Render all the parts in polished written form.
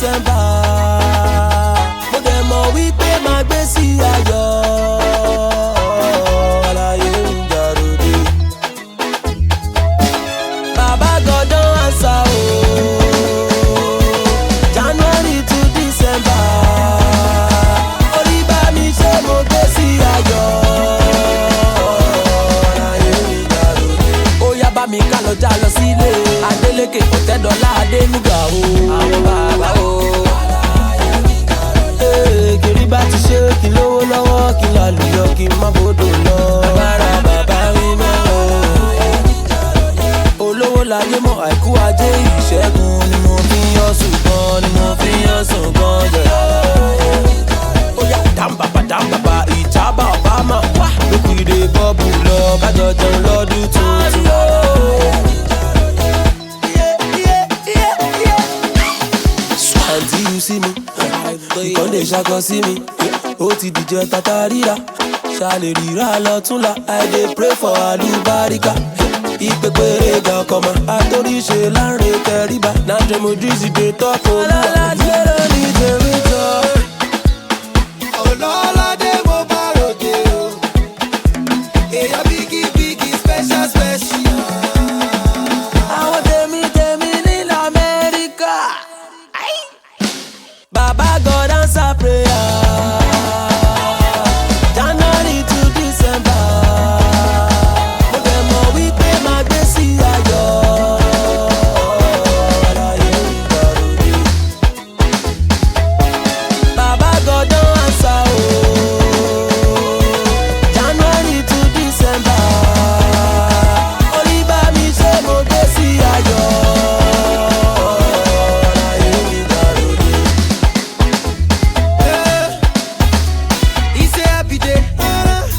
December. Mo dẹ̀ mọ̀ wípé máa gbé sí ayọ̀. Àlàyé ń jàròdé. Bàbá God don answer o. January to December. Orí bá mi ṣe mo gbé sí ayọ̀. Àlàyé ń jàròdé. Ó yá bá mi ká lọ já lọ sílé. Adélékè kò tẹ́ dọ́là Adénúgà o. Àwọn bàbá o. Kiri bá ti ṣe kí lówó lọ́wọ́ kí n lálùyọ kí n má bodò lọ. Agbára bàbá rí mọ́ o. Olówó láyé mọ́ àìkú ajé ìṣẹ́gun ni mo fi ń yọ̀sùn gan ni mo fi ń yọ̀sùn gan jẹ. Ó yá dáńbàbà ìjábà Obama wá. Lókìrè bọ́ọ̀bù lọ kájọ jẹun lọ́dún tuntun. Until you see me, you come dey ṣakọ sí mi. Ó ti dìjẹ tata ríra, ṣàlè ríra lọ́túnla. I dey pray for àlùbáríkà. Ìpèpèrè gan kọ́mọ, àtòríṣe láǹrè tẹríba. Na Tremodris dey talk o. Alálàjẹ́ ló ní tèmi jọ. Ọlọ́ládé mo bá ròde o. Èèyàn bíkí special special. Àwọn tèmi ní l'Amẹ́ríkà. Baba God answer prayer. January to December. Mo dẹ̀ mọ̀ wípé máa gbé sí ayọ̀. Àlàyé ń jàròdé. Baba God don answer o. January to December. Orí bá mi ṣe mo gbé sí ayọ̀. Àlàyé ń jàròdé.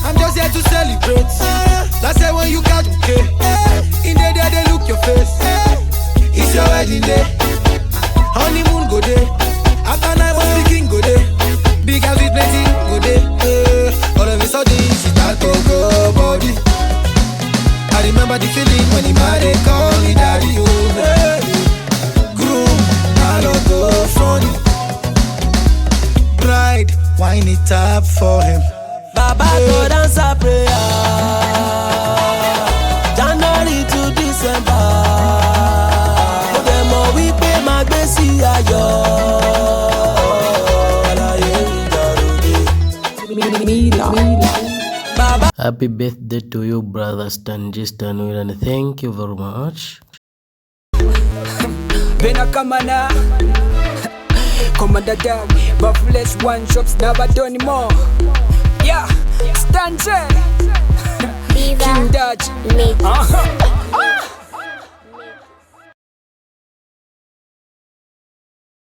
I'm just here to celebrate. That's say when you catch okay. In the day they look your face. It's your wedding day. Honeymoon go day. After 9 months the king go day. Big house with plenty go day. All of a sudden she start to go body. I remember the feeling when the man they call me daddy. Oh, groom, I don't go funny. Bride, wine it up for him. Baba God answer prayer. January to December. Mo dẹ̀ mọ̀ wípé máa gbé sí ayọ̀. Àlàyé ń jàròdé. Happy birthday to you, brother Stanji Stanwil, and thank you very much. Bena Kamana Commander Dam Buffless one shops never done anymore. Yeah, Stanji King Dutch.